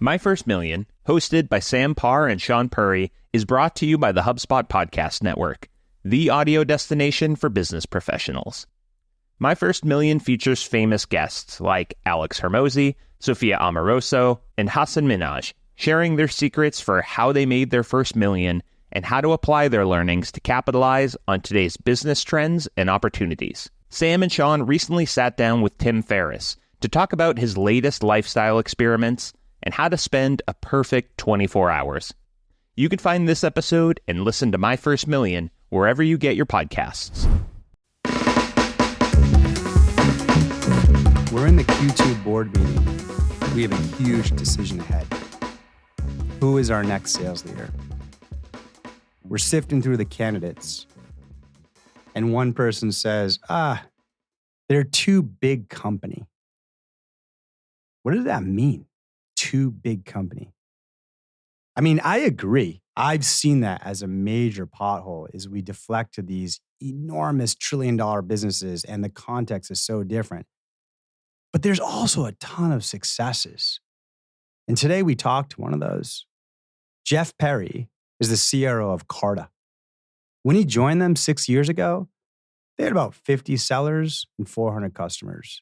My First Million, hosted by Sam Parr and Sean Purry, is brought to you by the HubSpot Podcast Network, the audio destination for business professionals. My First Million features famous guests like Alex Hormozi, Sophia Amoroso, and Hassan Minhaj, sharing their secrets for how they made their first million and how to apply their learnings to capitalize on today's business trends and opportunities. Sam and Sean recently sat down with Tim Ferriss to talk about his latest lifestyle experiments and how to spend a perfect 24 hours. You can find this episode and listen to My First Million wherever you get your podcasts. We're in the Q2 board meeting. We have a huge decision ahead. Who is our next sales leader? We're sifting through the candidates. And one person says, they're too big company. What does that mean? Too big company. I mean, I agree. I've seen that as a major pothole is we deflect to these enormous trillion-dollar businesses and the context is so different. But there's also a ton of successes. And today we talked to one of those. Jeff Perry is the CRO of Carta. When he joined them 6 years ago, they had about 50 sellers and 400 customers.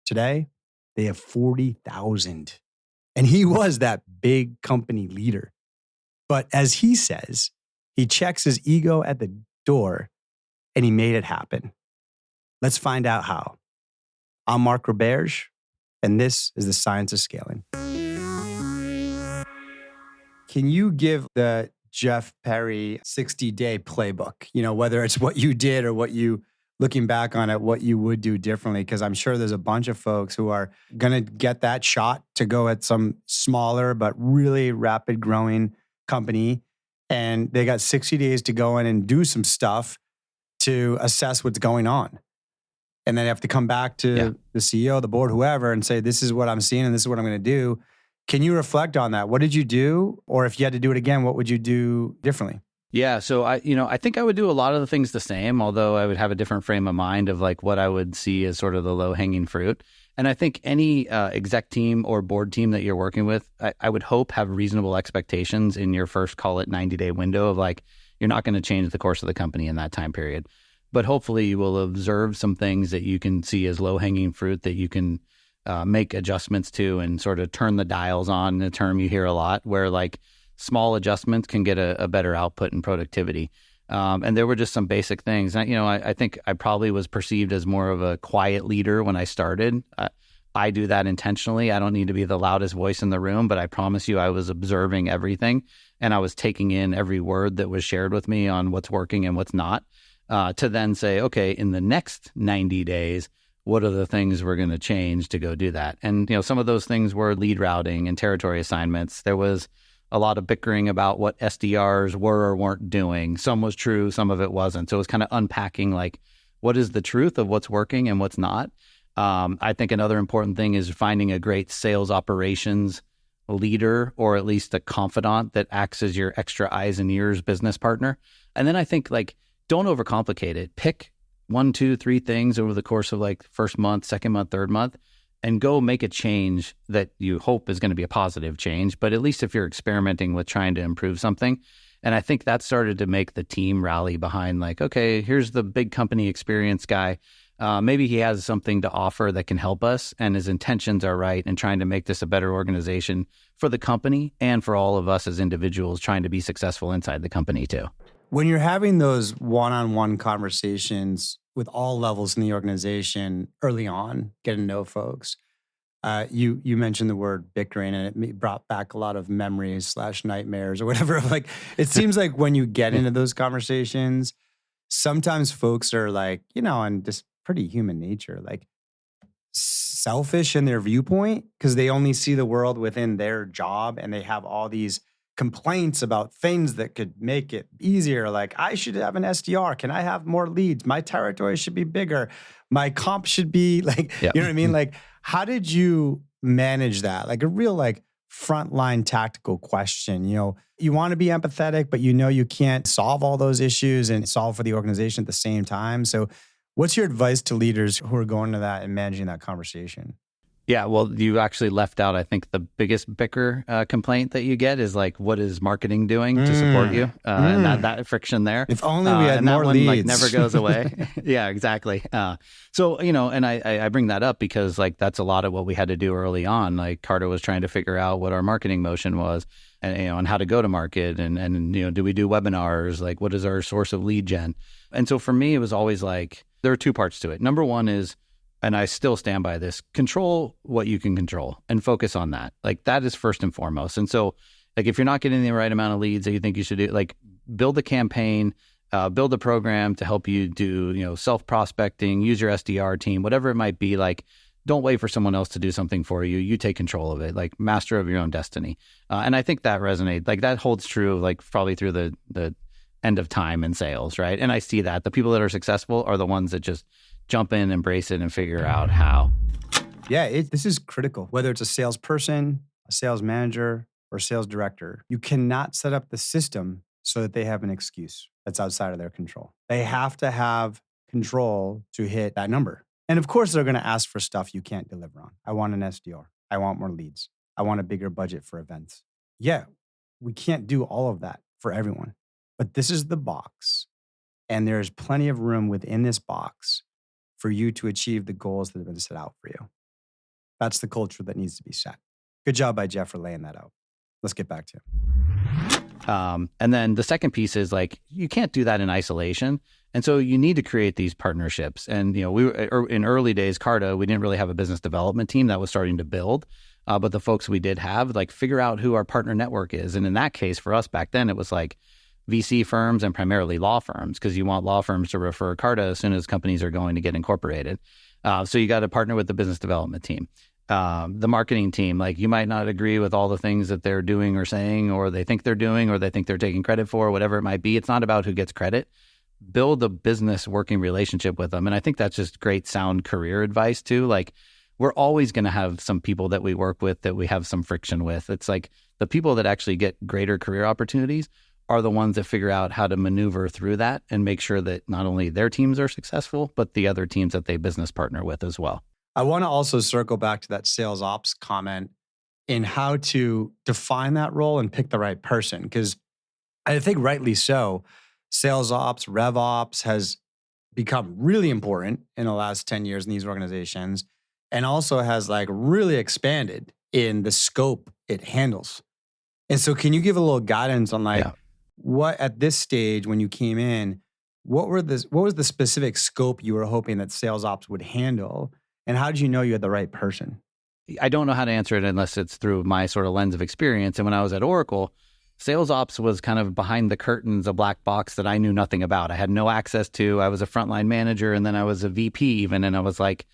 Today, they have 40,000. And he was that big company leader. But as he says, he checks his ego at the door and he made it happen. Let's find out how. I'm Mark Roberge, and this is The Science of Scaling. Can you give the Jeff Perry 60-day playbook? You know, whether it's what you did or what you, looking back on it, what you would do differently? Because I'm sure there's a bunch of folks who are going to get that shot to go at some smaller but really rapid growing company. And they got 60 days to go in and do some stuff to assess what's going on. And then they have to come back to the CEO, the board, whoever, and say, this is what I'm seeing and this is what I'm going to do. Can you reflect on that? What did you do? Or if you had to do it again, what would you do differently? Yeah, so I think I would do a lot of the things the same, although I would have a different frame of mind of like what I would see as sort of the low-hanging fruit. And I think any exec team or board team that you're working with, I would hope have reasonable expectations in your first, call it 90-day window of like, you're not going to change the course of the company in that time period. But hopefully you will observe some things that you can see as low-hanging fruit that you can make adjustments to and sort of turn the dials on, a term you hear a lot, where like small adjustments can get a better output and productivity. And there were just some basic things. I think I probably was perceived as more of a quiet leader when I started. I do that intentionally. I don't need to be the loudest voice in the room, but I promise you I was observing everything and I was taking in every word that was shared with me on what's working and what's not, to then say, okay, in the next 90 days, what are the things we're going to change to go do that? And some of those things were lead routing and territory assignments. There was a lot of bickering about what SDRs were or weren't doing. Some was true, some of it wasn't. So it was kind of unpacking like, what is the truth of what's working and what's not? I think another important thing is finding a great sales operations leader, or at least a confidant that acts as your extra eyes and ears business partner. And then I think like, don't overcomplicate it. Pick 1, 2, 3 things over the course of like first month, second month, third month, and go make a change that you hope is going to be a positive change. But at least if you're experimenting with trying to improve something. And I think that started to make the team rally behind like, okay, here's the big company experience guy. Maybe he has something to offer that can help us and his intentions are right and trying to make this a better organization for the company and for all of us as individuals trying to be successful inside the company too. When you're having those one-on-one conversations with all levels in the organization early on, getting to know folks, you mentioned the word bickering and it brought back a lot of memories / nightmares or whatever. Like, it seems like when you get into those conversations, sometimes folks are like, and just pretty human nature, like selfish in their viewpoint because they only see the world within their job and they have all these complaints about things that could make it easier. Like, I should have an SDR. Can I have more leads? My territory should be bigger. My comp should be like, You know what I mean? Like, how did you manage that? Like a real like frontline tactical question. You want to be empathetic, but you can't solve all those issues and solve for the organization at the same time. So what's your advice to leaders who are going to that and managing that conversation? Yeah, well, you actually left out, I think, the biggest bicker complaint that you get is like, what is marketing doing to support you? And that friction there. If only we had and more that one, leads. like, never goes away. Yeah, exactly. So, and I bring that up because like that's a lot of what we had to do early on. Like Carta was trying to figure out what our marketing motion was and how to go to market and do we do webinars? Like what is our source of lead gen? And so for me, it was always like, there are two parts to it. Number one is, and I still stand by this, control what you can control and focus on that. Like that is first and foremost. And so like if you're not getting the right amount of leads that you think you should do, like build a campaign, build a program to help you do, self-prospecting, use your SDR team, whatever it might be. Like don't wait for someone else to do something for you. You take control of it, like master of your own destiny. And I think that resonates. Like that holds true, like probably through the end of time in sales, right? And I see that the people that are successful are the ones that just jump in, embrace it, and figure out how. Yeah, this is critical. Whether it's a salesperson, a sales manager, or a sales director, you cannot set up the system so that they have an excuse that's outside of their control. They have to have control to hit that number. And of course, they're going to ask for stuff you can't deliver on. I want an SDR. I want more leads. I want a bigger budget for events. Yeah, we can't do all of that for everyone. But this is the box. And there's plenty of room within this box for you to achieve the goals that have been set out for you. That's the culture that needs to be set. Good job by Jeff for laying that out. Let's get back to it. And then the second piece is like, you can't do that in isolation. And so you need to create these partnerships. And, we were in early days, Carta, we didn't really have a business development team that was starting to build. But the folks we did have, like figure out who our partner network is. And in that case, for us back then, it was like VC firms and primarily law firms, because you want law firms to refer Carta as soon as companies are going to get incorporated. So you got to partner with the business development team. The marketing team, like you might not agree with all the things that they're doing or saying, or they think they're doing, or they think they're taking credit for, whatever it might be. It's not about who gets credit. Build a business working relationship with them. And I think that's just great, sound career advice too. Like we're always going to have some people that we work with that we have some friction with. It's like the people that actually get greater career opportunities are the ones that figure out how to maneuver through that and make sure that not only their teams are successful, but the other teams that they business partner with as well. I want to also circle back to that sales ops comment in how to define that role and pick the right person. Because I think rightly so, sales ops, rev ops has become really important in the last 10 years in these organizations, and also has like really expanded in the scope it handles. And so can you give a little guidance on what at this stage when you came in, what was the specific scope you were hoping that sales ops would handle? And how did you know you had the right person? I don't know how to answer it unless it's through my sort of lens of experience. And when I was at Oracle, sales ops was kind of behind the curtains, a black box that I knew nothing about. I had no access to. I was a frontline manager and then I was a VP even. And I was like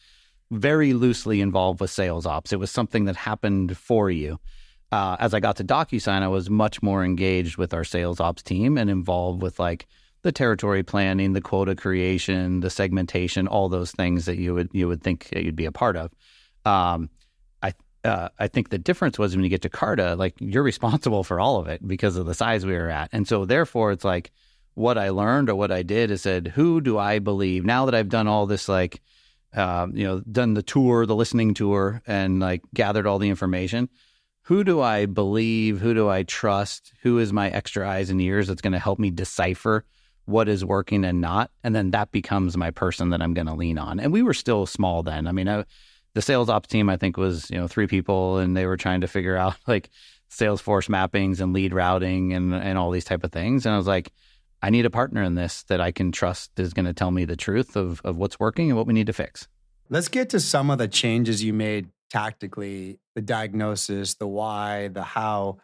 very loosely involved with sales ops. It was something that happened for you. As I got to DocuSign, I was much more engaged with our sales ops team and involved with like the territory planning, the quota creation, the segmentation, all those things that you would think you'd be a part of. I think the difference was when you get to Carta, like you're responsible for all of it because of the size we were at. And so therefore it's like what I learned or what I did is said, who do I believe now that I've done all this, like, done the tour, the listening tour and like gathered all the information, who do I believe? Who do I trust? Who is my extra eyes and ears that's going to help me decipher what is working and not? And then that becomes my person that I'm going to lean on. And we were still small then. I mean, the sales ops team, I think, was 3 people, and they were trying to figure out like Salesforce mappings and lead routing and all these type of things. And I was like, I need a partner in this that I can trust is going to tell me the truth of what's working and what we need to fix. Let's get to some of the changes you made tactically, the diagnosis, the why, the how.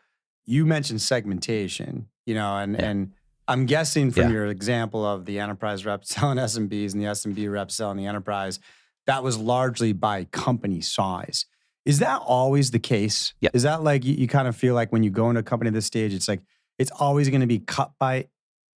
You mentioned segmentation, and I'm guessing from your example of the enterprise rep selling SMBs and the SMB rep selling the enterprise, that was largely by company size. Is that always the case? Yeah. Is that like you kind of feel like when you go into a company at this stage, it's like it's always going to be cut by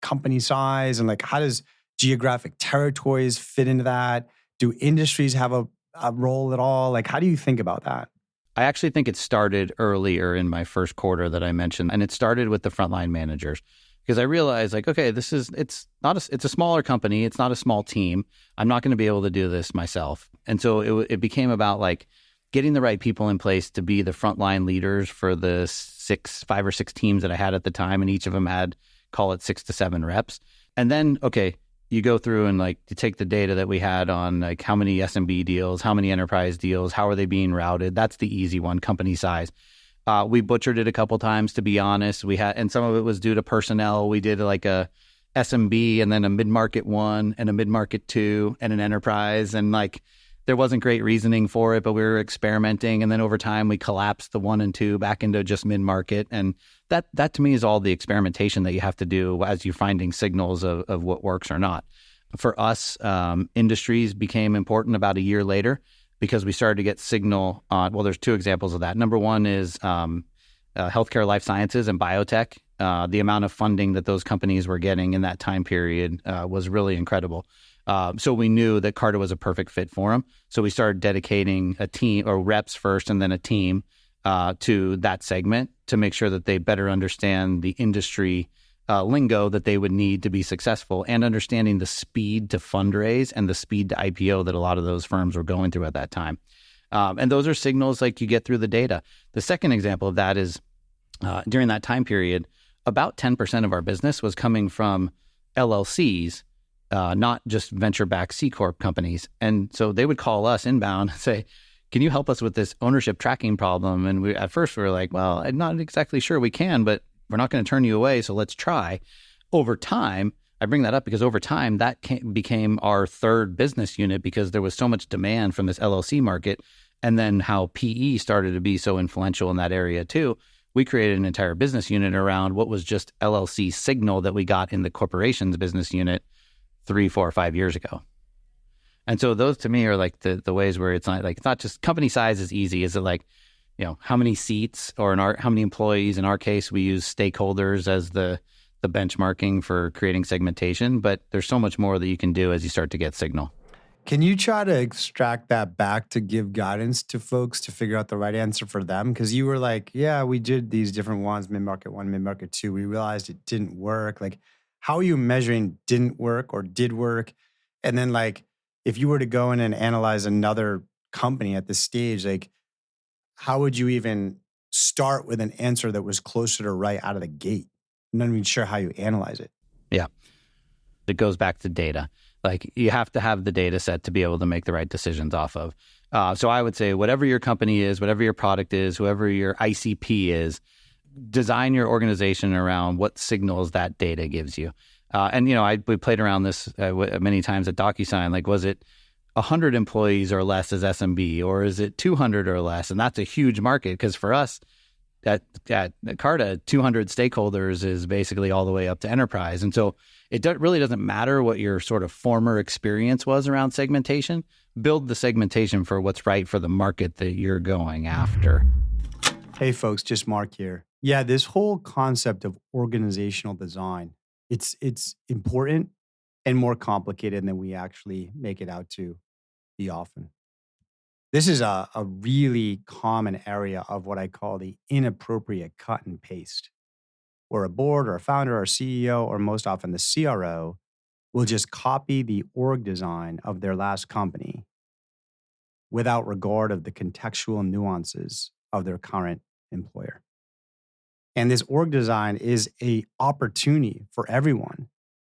company size? And like, how does geographic territories fit into that? Do industries have a role at all? Like, how do you think about that? I actually think it started earlier in my first quarter that I mentioned, and it started with the frontline managers. Because I realized, like, okay, it's a smaller company. It's not a small team. I'm not going to be able to do this myself. And so it became about like getting the right people in place to be the frontline leaders for the 5 or 6 teams that I had at the time, and each of them had, call it 6 to 7 reps. And then, okay, you go through and like you take the data that we had on like how many SMB deals, how many enterprise deals, how are they being routed? That's the easy one, company size. We butchered it a couple times, to be honest. And some of it was due to personnel. We did like a SMB and then a mid-market 1 and a mid-market 2 and an enterprise. And like, there wasn't great reasoning for it, but we were experimenting. And then over time, we collapsed the 1 and 2 back into just mid-market. And that to me is all the experimentation that you have to do as you're finding signals of what works or not. For us, industries became important about a year later because we started to get signal on, well, there's 2 examples of that. Number one is healthcare, life sciences, and biotech. The amount of funding that those companies were getting in that time period was really incredible. So we knew that Carta was a perfect fit for them. So we started dedicating a team, or reps first and then a team to that segment to make sure that they better understand the industry lingo that they would need to be successful, and understanding the speed to fundraise and the speed to IPO that a lot of those firms were going through at that time. And those are signals like you get through the data. The second example of that is during that time period, about 10% of our business was coming from LLCs, not just venture-backed C Corp companies. And so they would call us inbound and say, can you help us with this ownership tracking problem? And at first we were like, well, I'm not exactly sure we can, but we're not going to turn you away, so let's try. Over time, I bring that up because over time that became our third business unit because there was so much demand from this LLC market. And then how PE started to be so influential in that area too. We created an entire business unit around what was just LLC signal that we got in the corporations business unit 3, 4, 5 years ago. And so those to me are like the ways where it's not just company size is easy. Is it like, how many seats or how many employees? In our case, we use stakeholders as the benchmarking for creating segmentation, but there's so much more that you can do as you start to get signal. Can you try to extract that back to give guidance to folks to figure out the right answer for them? Because you were like, yeah, we did these different ones, mid-market 1, mid-market 2. We realized it didn't work. Like, how are you measuring didn't work or did work? And then like, if you were to go in and analyze another company at this stage, like, how would you even start with an answer that was closer to right out of the gate? I'm not even sure how you analyze it. Yeah. It goes back to data. Like, you have to have the data set to be able to make the right decisions off of. So I would say whatever your company is, whatever your product is, whoever your ICP is, design your organization around what signals that data gives you. We played around this many times at DocuSign. Like, was it 100 employees or less as SMB, or is it 200 or less? And that's a huge market because for us at Carta, 200 stakeholders is basically all the way up to enterprise. And so it really doesn't matter what your sort of former experience was around segmentation. Build the segmentation for what's right for the market that you're going after. Hey folks, just Mark here. Yeah, this whole concept of organizational design, it's important and more complicated than we actually make it out to be often. This is a really common area of what I call the inappropriate cut and paste, where a board or a founder or CEO, or most often the CRO, will just copy the org design of their last company without regard of the contextual nuances of their current employer. And this org design is an opportunity for everyone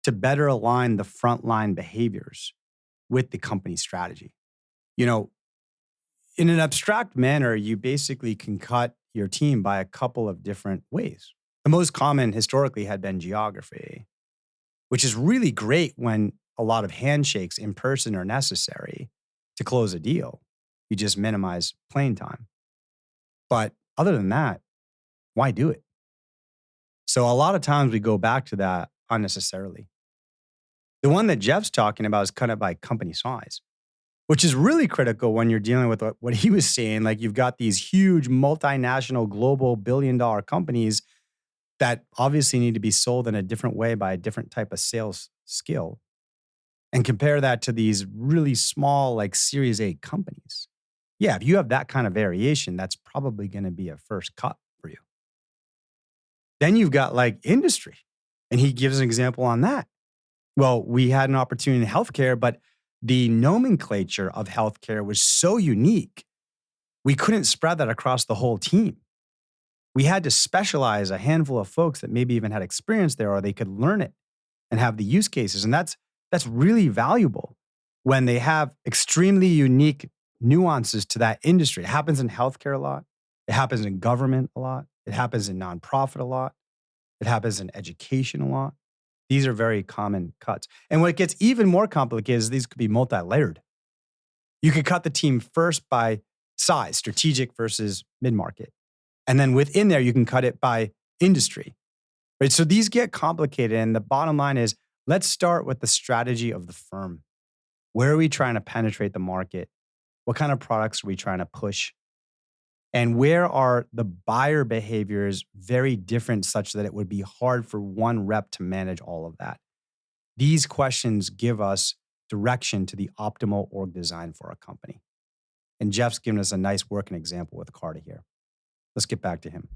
to better align the frontline behaviors with the company strategy. In an abstract manner, you basically can cut your team by a couple of different ways. The most common historically had been geography, which is really great when a lot of handshakes in person are necessary to close a deal. You just minimize plane time. But other than that, why do it? So a lot of times we go back to that unnecessarily. The one that Jeff's talking about is cut it by company size, which is really critical when you're dealing with what he was saying. Like, you've got these huge multinational global billion-dollar companies that obviously need to be sold in a different way by a different type of sales skill. And compare that to these really small, like Series A companies. Yeah, if you have that kind of variation, that's probably going to be a first cut for you. Then you've got like industry. And he gives an example on that. Well, we had an opportunity in healthcare, but the nomenclature of healthcare was so unique we couldn't spread that across the whole team. We had to specialize a handful of folks that maybe even had experience there, or they could learn it and have the use cases. And that's really valuable when they have extremely unique nuances to that industry. It happens in healthcare a lot. It happens in government a lot. It happens in nonprofit a lot. It happens in education a lot. These are very common cuts. And what gets even more complicated is these could be multi-layered. You could cut the team first by size, strategic versus mid-market. And then within there, you can cut it by industry, right? So these get complicated. And the bottom line is, let's start with the strategy of the firm. Where are we trying to penetrate the market? What kind of products are we trying to push? And where are the buyer behaviors very different such that it would be hard for one rep to manage all of that? These questions give us direction to the optimal org design for a company. And Jeff's given us a nice working example with Carta here. Let's get back to him.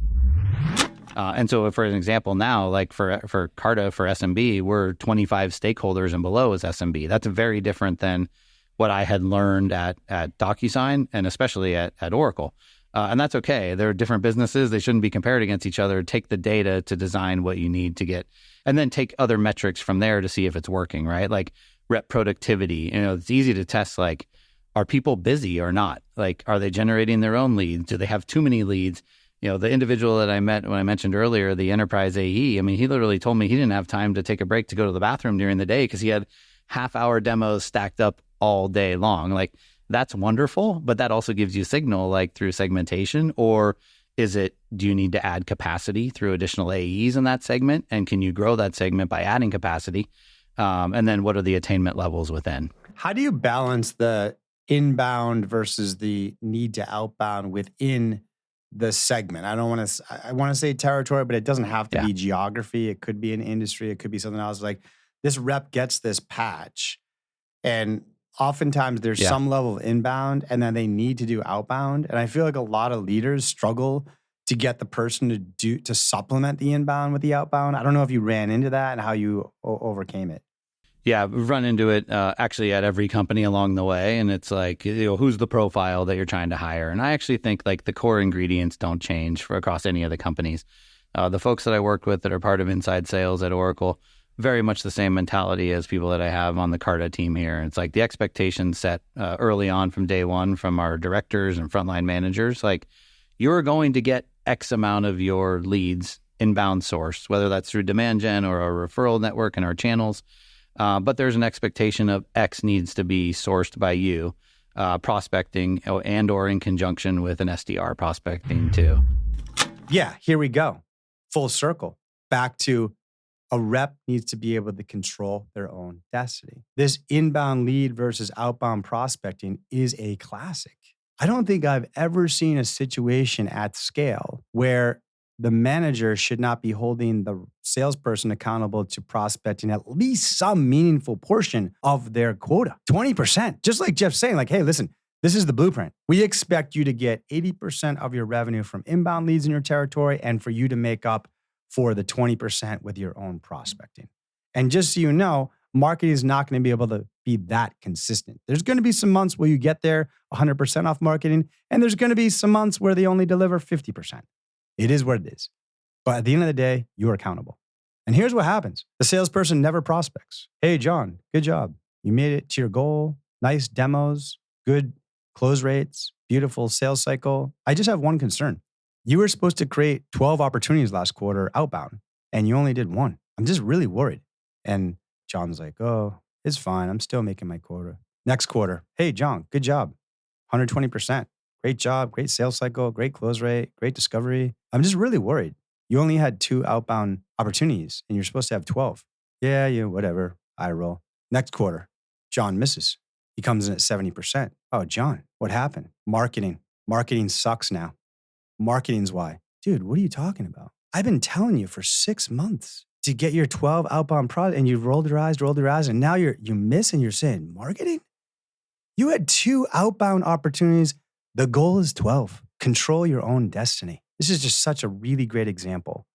And so for an example now, like for Carta, for SMB, we're 25 stakeholders and below is SMB. That's very different than what I had learned at DocuSign and especially at Oracle. And that's okay. They're different businesses. They shouldn't be compared against each other. Take the data to design what you need to get, and then take other metrics from there to see if it's working, right? Like rep productivity. It's easy to test, like, are people busy or not? Like, are they generating their own leads? Do they have too many leads? The individual that I met when I mentioned earlier, the enterprise AE, he literally told me he didn't have time to take a break to go to the bathroom during the day because he had half-hour demos stacked up all day long. Like, that's wonderful, but that also gives you a signal, like through segmentation, or do you need to add capacity through additional AEs in that segment? And can you grow that segment by adding capacity? And then what are the attainment levels within? How do you balance the inbound versus the need to outbound within the segment? I want to say territory, but it doesn't have to be geography. It could be an industry. It could be something else. Like, this rep gets this patch, and oftentimes there's some level of inbound, and then they need to do outbound. And I feel like a lot of leaders struggle to get the person to supplement the inbound with the outbound. I don't know if you ran into that and how you overcame it. Yeah, we've run into it actually at every company along the way. And it's like, who's the profile that you're trying to hire? And I actually think like the core ingredients don't change across any of the companies. The folks that I worked with that are part of inside sales at Oracle, very much the same mentality as people that I have on the Carta team here. It's like the expectations set early on from day one from our directors and frontline managers. Like, you're going to get X amount of your leads inbound sourced, whether that's through demand gen or our referral network and our channels. But there's an expectation of X needs to be sourced by you, prospecting and or in conjunction with an SDR prospecting too. Yeah, here we go. Full circle. Back to a rep needs to be able to control their own destiny. This inbound lead versus outbound prospecting is a classic. I don't think I've ever seen a situation at scale where the manager should not be holding the salesperson accountable to prospecting at least some meaningful portion of their quota. 20%. Just like Jeff's saying, like, hey, listen, this is the blueprint. We expect you to get 80% of your revenue from inbound leads in your territory, and for you to make up for the 20% with your own prospecting. And just so you know, marketing is not going to be able to be that consistent. There's going to be some months where you get there 100% off marketing, and there's going to be some months where they only deliver 50%. It is what it is. But at the end of the day, you're accountable. And here's what happens. The salesperson never prospects. Hey, John, good job. You made it to your goal. Nice demos, good close rates, beautiful sales cycle. I just have one concern. You were supposed to create 12 opportunities last quarter outbound, and you only did one. I'm just really worried. And John's like, oh, it's fine. I'm still making my quota. Next quarter. Hey, John, good job. 120%. Great job. Great sales cycle. Great close rate. Great discovery. I'm just really worried. You only had 2 outbound opportunities and you're supposed to have 12. Yeah, whatever. I roll. Next quarter, John misses. He comes in at 70%. Oh, John, what happened? Marketing. Marketing sucks now. Marketing's why. Dude, what are you talking about? I've been telling you for 6 months to get your 12 outbound products, and you rolled your eyes, and now you miss and you're saying marketing? You had 2 outbound opportunities. The goal is 12. Control your own destiny. This is just such a really great example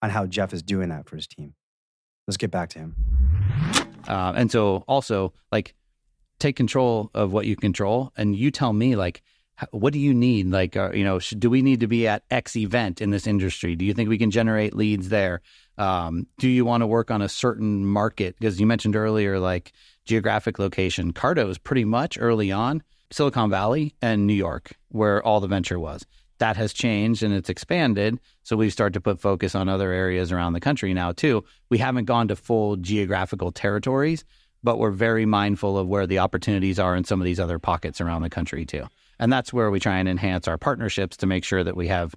on how Jeff is doing that for his team. Let's get back to him. And so also, like, take control of what you control. And you tell me, like, what do you need? Like, do we need to be at X event in this industry? Do you think we can generate leads there? Do you want to work on a certain market? Because you mentioned earlier, like geographic location. Carta was pretty much early on Silicon Valley and New York, where all the venture was. That has changed and it's expanded. So we've started to put focus on other areas around the country now too. We haven't gone to full geographical territories, but we're very mindful of where the opportunities are in some of these other pockets around the country too. And that's where we try and enhance our partnerships to make sure that we have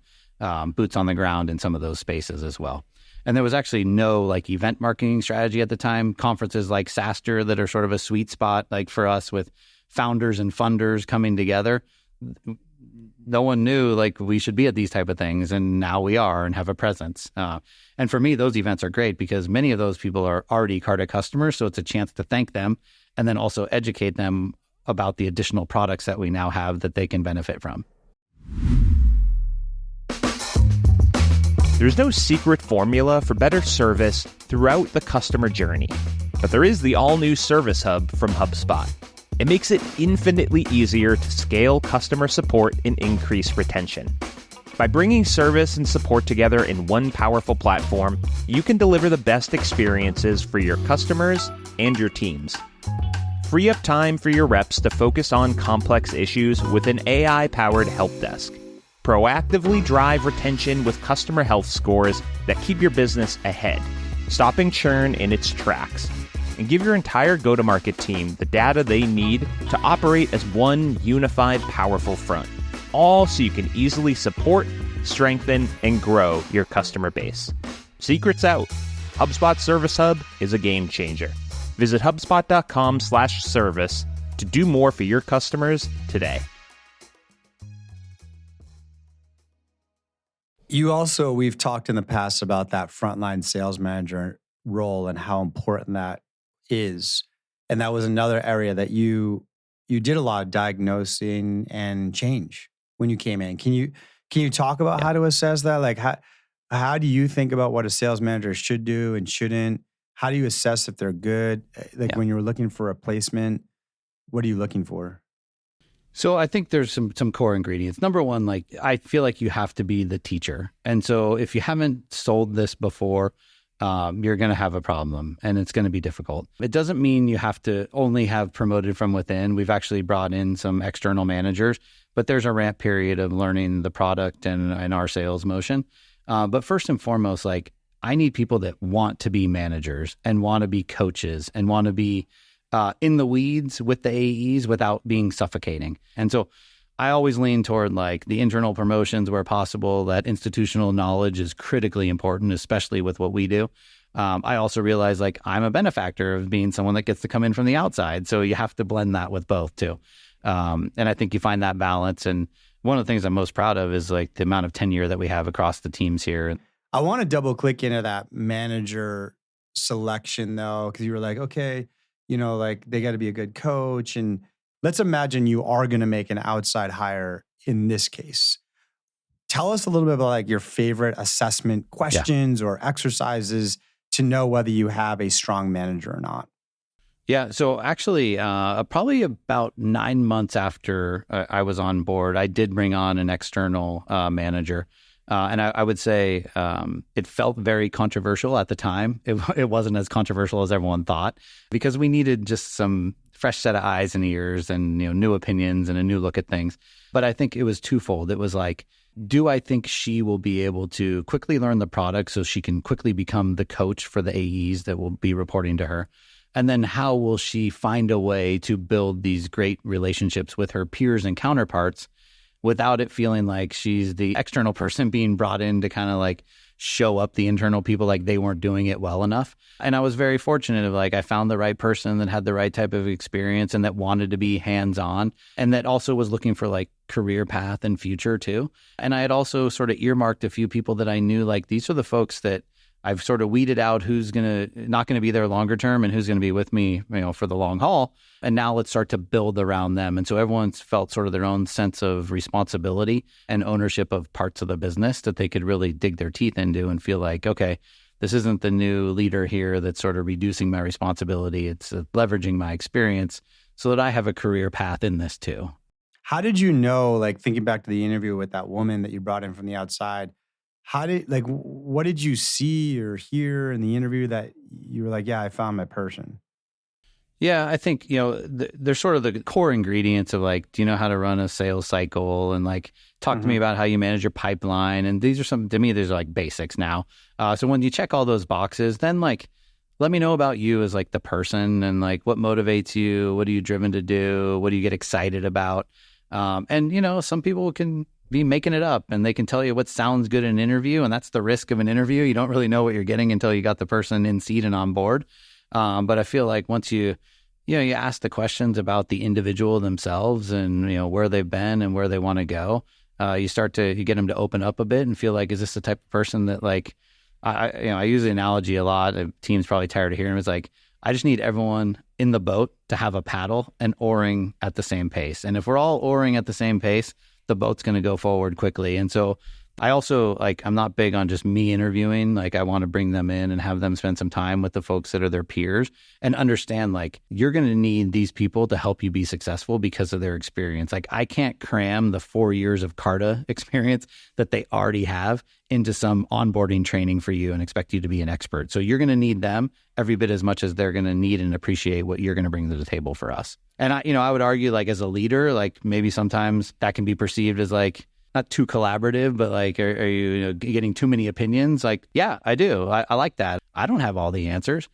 boots on the ground in some of those spaces as well. And there was actually no like event marketing strategy at the time. Conferences like SaaStr that are sort of a sweet spot, like for us with founders and funders coming together. No one knew like we should be at these type of things, and now we are and have a presence. And for me, those events are great because many of those people are already Carta customers, so it's a chance to thank them and then also educate them about the additional products that we now have that they can benefit from. There's no secret formula for better service throughout the customer journey, but there is the all-new Service Hub from HubSpot. It makes it infinitely easier to scale customer support and increase retention. By bringing service and support together in one powerful platform, you can deliver the best experiences for your customers and your teams. Free up time for your reps to focus on complex issues with an AI-powered help desk. Proactively drive retention with customer health scores that keep your business ahead, stopping churn in its tracks. And give your entire go-to-market team the data they need to operate as one unified, powerful front, all so you can easily support, strengthen, and grow your customer base. Secrets out. HubSpot Service Hub is a game changer. Visit HubSpot.com/service to do more for your customers today. We've talked in the past about that frontline sales manager role and how important that is. And that was another area that you did a lot of diagnosing and change when you came in. Can you talk about how to assess that? Like how do you think about what a sales manager should do and shouldn't? How do you assess if they're good? Like when you were looking for a placement, what are you looking for? So I think there's some core ingredients. Number one, like I feel like you have to be the teacher. And so if you haven't sold this before, you're going to have a problem and it's going to be difficult. It doesn't mean you have to only have promoted from within. We've actually brought in some external managers, but there's a ramp period of learning the product and our sales motion. But first and foremost, like I need people that want to be managers and want to be coaches and want to be in the weeds with the AEs without being suffocating. And so I always lean toward like the internal promotions where possible. That institutional knowledge is critically important, especially with what we do. I also realize like I'm a benefactor of being someone that gets to come in from the outside. So you have to blend that with both too. And I think you find that balance. And one of the things I'm most proud of is like the amount of tenure that we have across the teams here. I want to double click into that manager selection though, because you were like, okay, like they got to be a good coach. And let's imagine you are going to make an outside hire in this case. Tell us a little bit about like your favorite assessment questions or exercises to know whether you have a strong manager or not. Yeah. So actually, probably about 9 months after I was on board, I did bring on an external manager. And I would say it felt very controversial at the time. It wasn't as controversial as everyone thought because we needed just some fresh set of eyes and ears and new opinions and a new look at things. But I think it was twofold. It was like, do I think she will be able to quickly learn the product so she can quickly become the coach for the AEs that will be reporting to her? And then how will she find a way to build these great relationships with her peers and counterparts without it feeling like she's the external person being brought in to kind of like show up the internal people like they weren't doing it well enough. And I was very fortunate of like I found the right person that had the right type of experience and that wanted to be hands-on and that also was looking for like career path and future too. And I had also sort of earmarked a few people that I knew like these are the folks that I've sort of weeded out who's not going to be there longer term and who's going to be with me, for the long haul. And now let's start to build around them. And so everyone's felt sort of their own sense of responsibility and ownership of parts of the business that they could really dig their teeth into and feel like, okay, this isn't the new leader here that's sort of reducing my responsibility. It's leveraging my experience so that I have a career path in this too. How did you know, like thinking back to the interview with that woman that you brought in from the outside, what did you see or hear in the interview that you were like, yeah, I found my person? Yeah, I think, there's sort of the core ingredients of like, do you know how to run a sales cycle? And like, talk to me about how you manage your pipeline. And these are to me, these are like basics now. So when you check all those boxes, then like, let me know about you as like the person and like what motivates you. What are you driven to do? What do you get excited about? And some people can be making it up and they can tell you what sounds good in an interview. And that's the risk of an interview. You don't really know what you're getting until you got the person in seat and on board. But I feel like once you ask the questions about the individual themselves and, where they've been and where they want to go, you get them to open up a bit and feel like, is this the type of person that like, I use the analogy a lot. The team's probably tired of hearing it. It's like, I just need everyone in the boat to have a paddle and oaring at the same pace. And if we're all oaring at the same pace, the boat's going to go forward quickly. And so I also I'm not big on just me interviewing. Like I want to bring them in and have them spend some time with the folks that are their peers and understand like you're going to need these people to help you be successful because of their experience. Like I can't cram the 4 years of Carta experience that they already have into some onboarding training for you and expect you to be an expert. So you're going to need them every bit as much as they're going to need and appreciate what you're going to bring to the table for us. And I would argue like as a leader, like maybe sometimes that can be perceived as like not too collaborative, but like, are you getting too many opinions? Like, yeah, I do. I like that. I don't have all the answers.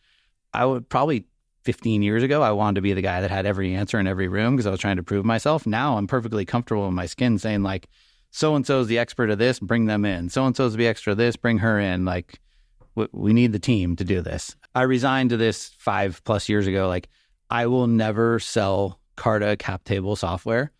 I would probably 15 years ago, I wanted to be the guy that had every answer in every room because I was trying to prove myself. Now I'm perfectly comfortable in my skin saying like, so-and-so is the expert of this, bring them in. So-and-so is the expert of this, bring her in. Like, we need the team to do this. I resigned to this 5+ years ago. Like, I will never sell Carta cap table software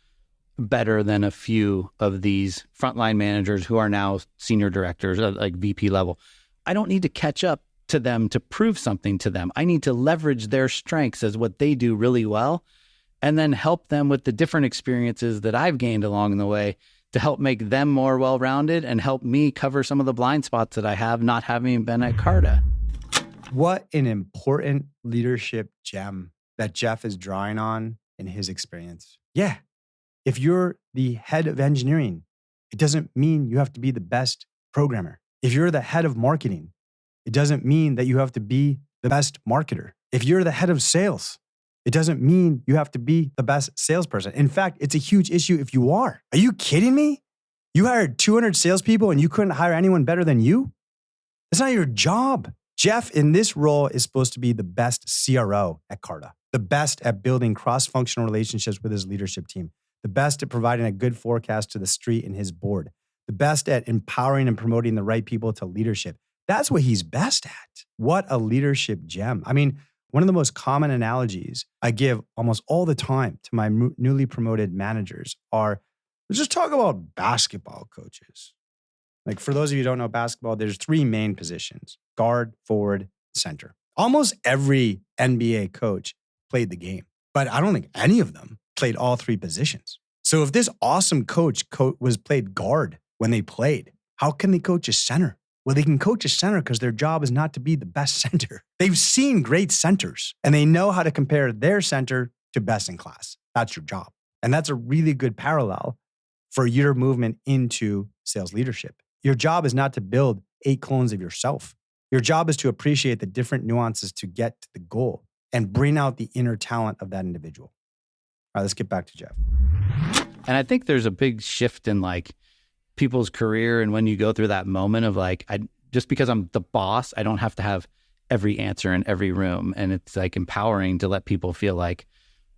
better than a few of these frontline managers who are now senior directors at like VP level. I don't need to catch up to them to prove something to them. I need to leverage their strengths as what they do really well and then help them with the different experiences that I've gained along the way to help make them more well-rounded and help me cover some of the blind spots that I have not having been at Carta. What an important leadership gem that Jeff is drawing on in his experience. Yeah. If you're the head of engineering, it doesn't mean you have to be the best programmer. If you're the head of marketing, it doesn't mean that you have to be the best marketer. If you're the head of sales, it doesn't mean you have to be the best salesperson. In fact, it's a huge issue if you are. Are you kidding me? You hired 200 salespeople and you couldn't hire anyone better than you? That's not your job. Jeff, in this role, is supposed to be the best CRO at Carta, the best at building cross-functional relationships with his leadership team, the best at providing a good forecast to the street and his board, the best at empowering and promoting the right people to leadership. That's what he's best at. What a leadership gem. I mean, one of the most common analogies I give almost all the time to my newly promoted managers are, let's just talk about basketball coaches. Like for those of you who don't know basketball, there's 3 main positions: guard, forward, center. Almost every NBA coach played the game, but I don't think any of them played all 3 positions. So if this awesome coach was played guard when they played, how can they coach a center? Well, they can coach a center because their job is not to be the best center. They've seen great centers and they know how to compare their center to best in class. That's your job. And that's a really good parallel for your movement into sales leadership. Your job is not to build 8 clones of yourself. Your job is to appreciate the different nuances to get to the goal and bring out the inner talent of that individual. All right, let's get back to Jeff. And I think there's a big shift in like people's career. And when you go through that moment of like, just because I'm the boss, I don't have to have every answer in every room. And it's like empowering to let people feel like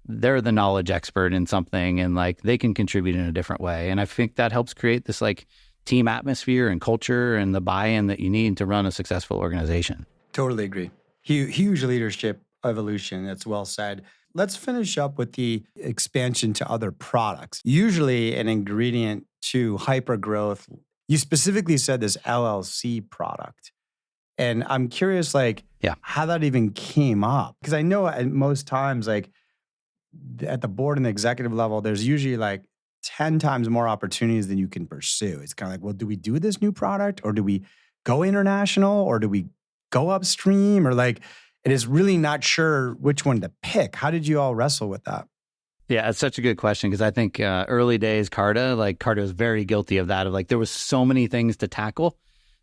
they're the knowledge expert in something and like they can contribute in a different way. And I think that helps create this like team atmosphere and culture and the buy-in that you need to run a successful organization. Totally agree. Huge leadership evolution. That's well said. Let's finish up with the expansion to other products. Usually an ingredient to hyper growth. You specifically said this LLC product. And I'm curious, like, how that even came up. Because I know at most times, like, at the board and the executive level, there's usually like 10 times more opportunities than you can pursue. It's kind of like, well, do we do this new product? Or do we go international? Or do we go upstream? Or like, it is really not sure which one to pick. How did you all wrestle with that? Yeah, it's such a good question because I think early days Carta was very guilty of that. Of like there was so many things to tackle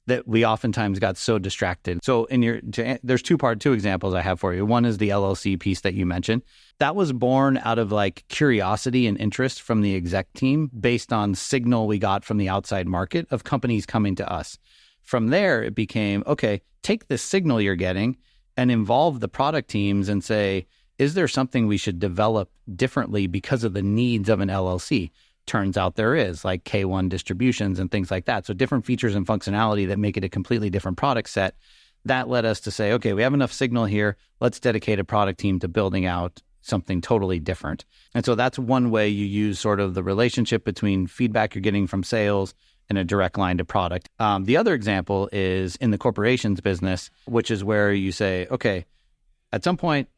that we oftentimes got so distracted. So there's two examples I have for you. One is the LLC piece that you mentioned. That was born out of like curiosity and interest from the exec team based on signal we got from the outside market of companies coming to us. From there, it became, okay, take this signal you're getting and involve the product teams and say, is there something we should develop differently because of the needs of an LLC? Turns out there is, like K1 distributions and things like that. So different features and functionality that make it a completely different product set. That led us to say, okay, we have enough signal here. Let's dedicate a product team to building out something totally different. And so that's one way you use sort of the relationship between feedback you're getting from sales and a direct line to product. The other example is in the corporations business, which is where you say, okay, at some point,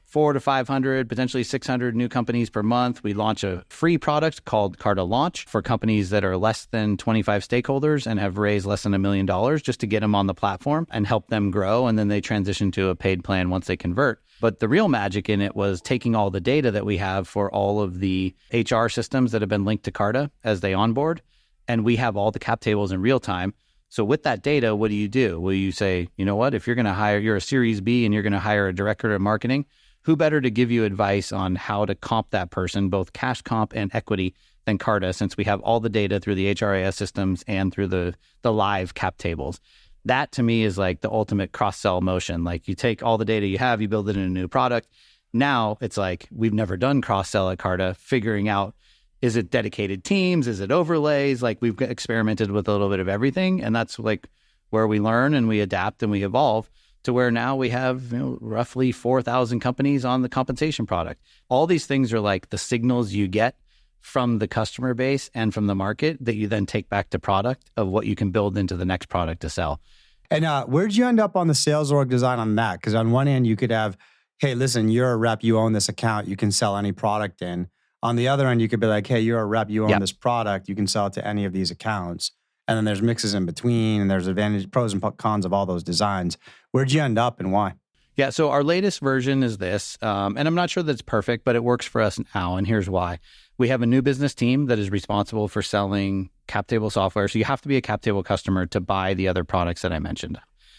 400 to 500, potentially 600 new companies per month. We launch a free product called Carta Launch for companies that are less than 25 stakeholders and have raised less than $1 million just to get them on the platform and help them grow. And then they transition to a paid plan once they convert. But the real magic in it was taking all the data that we have for all of the HR systems that have been linked to Carta as they onboard. And we have all the cap tables in real time. So with that data, what do? Will you say, you know what, if you're a Series B and you're going to hire a director of marketing, who better to give you advice on how to comp that person, both cash comp and equity, than Carta, since we have all the data through the HRIS systems and through the live cap tables. That to me is like the ultimate cross-sell motion. Like you take all the data you have, you build it in a new product. Now it's like we've never done cross-sell at Carta, figuring out, is it dedicated teams? Is it overlays? Like we've experimented with a little bit of everything. And that's like where we learn and we adapt and we evolve to where now we have roughly 4,000 companies on the compensation product. All these things are like the signals you get from the customer base and from the market that you then take back to product of what you can build into the next product to sell. And where'd you end up on the sales org design on that? Because on one end, you could have, hey, listen, you're a rep, you own this account, you can sell any product in. On the other end, you could be like, hey, you're a rep, you own this product, you can sell it to any of these accounts. And then there's mixes in between, and there's pros and cons of all those designs. Where'd you end up and why? Yeah, so our latest version is this, and I'm not sure that it's perfect, but it works for us now, and here's why. We have a new business team that is responsible for selling cap table software, so you have to be a cap table customer to buy the other products that I mentioned.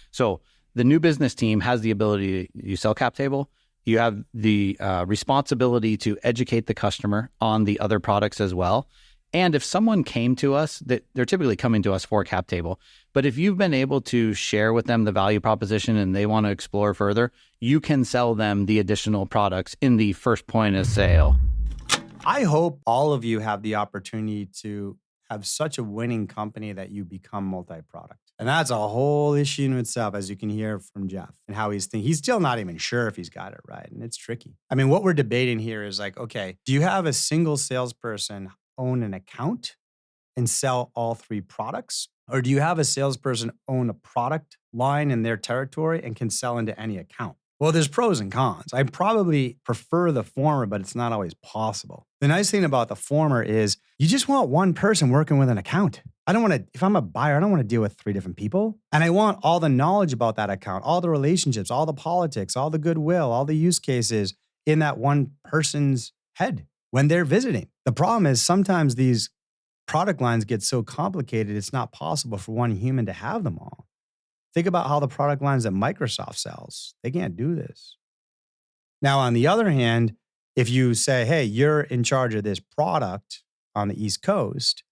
So the new business team has the ability, you sell cap table, you have the responsibility to educate the customer on the other products as well. And if someone came to us, that they're typically coming to us for cap table, but if you've been able to share with them the value proposition and they want to explore further, you can sell them the additional products in the first point of sale. I hope all of you have the opportunity to have such a winning company that you become multi-product. And that's a whole issue in itself, as you can hear from Jeff and how he's thinking. He's still not even sure if he's got it right. And it's tricky. I mean, what we're debating here is like, okay, do you have a single salesperson own an account and sell all three products? Or do you have a salesperson own a product line in their territory and can sell into any account? Well, there's pros and cons. I probably prefer the former, but it's not always possible. The nice thing about the former is you just want one person working with an account. I don't want to, if I'm a buyer, I don't want to deal with 3 different people. And I want all the knowledge about that account, all the relationships, all the politics, all the goodwill, all the use cases in that one person's head when they're visiting. The problem is sometimes these product lines get so complicated, it's not possible for one human to have them all. Think about how the product lines that Microsoft sells. They can't do this. Now, on the other hand, if you say, hey, you're in charge of this product on the East Coast,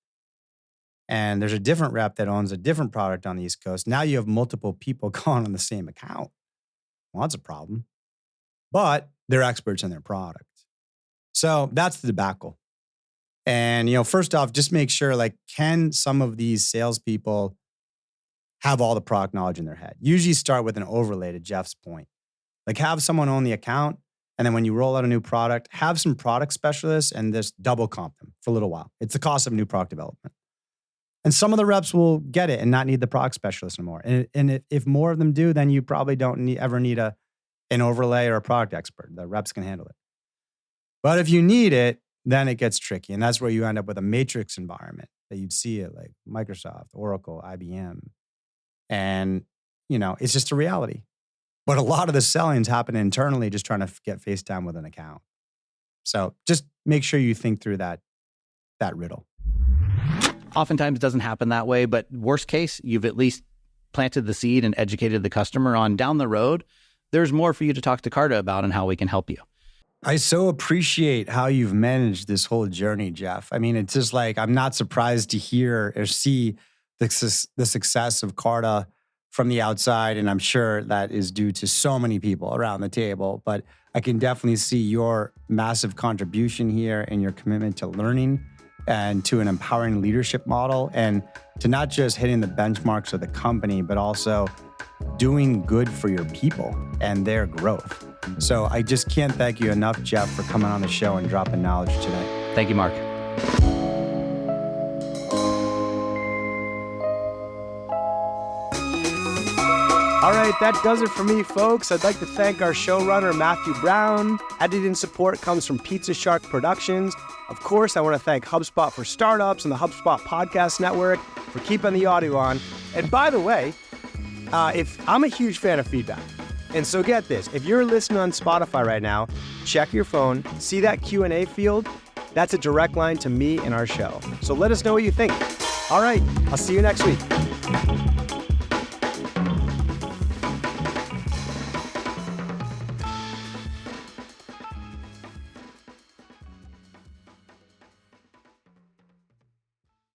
and there's a different rep that owns a different product on the East Coast, now you have multiple people calling on the same account. Well, that's a problem. But they're experts in their product. So that's the debacle. And, first off, just make sure, can some of these salespeople have all the product knowledge in their head? Usually start with an overlay to Jeff's point. Have someone own the account, and then when you roll out a new product, have some product specialists and just double comp them for a little while. It's the cost of new product development. And some of the reps will get it and not need the product specialist anymore. And if more of them do, then you probably don't ever need an overlay or a product expert. The reps can handle it. But if you need it, then it gets tricky. And that's where you end up with a matrix environment that you'd see at Microsoft, Oracle, IBM. And, it's just a reality. But a lot of the selling's happen internally, just trying to get FaceTime with an account. So just make sure you think through that riddle. Oftentimes it doesn't happen that way, but worst case, you've at least planted the seed and educated the customer on down the road. There's more for you to talk to Carta about and how we can help you. I so appreciate how you've managed this whole journey, Jeff. I mean, it's just like, I'm not surprised to hear or see the success of Carta from the outside. And I'm sure that is due to so many people around the table, but I can definitely see your massive contribution here and your commitment to learning and to an empowering leadership model, and to not just hitting the benchmarks of the company, but also doing good for your people and their growth. So I just can't thank you enough, Jeff, for coming on the show and dropping knowledge today. Thank you, Mark. All right, that does it for me, folks. I'd like to thank our showrunner, Matthew Brown. Editing support comes from Pizza Shark Productions. Of course, I want to thank HubSpot for Startups and the HubSpot Podcast Network for keeping the audio on. And by the way, if I'm a huge fan of feedback. And so get this, if you're listening on Spotify right now, check your phone, see that Q&A field? That's a direct line to me and our show. So let us know what you think. All right, I'll see you next week.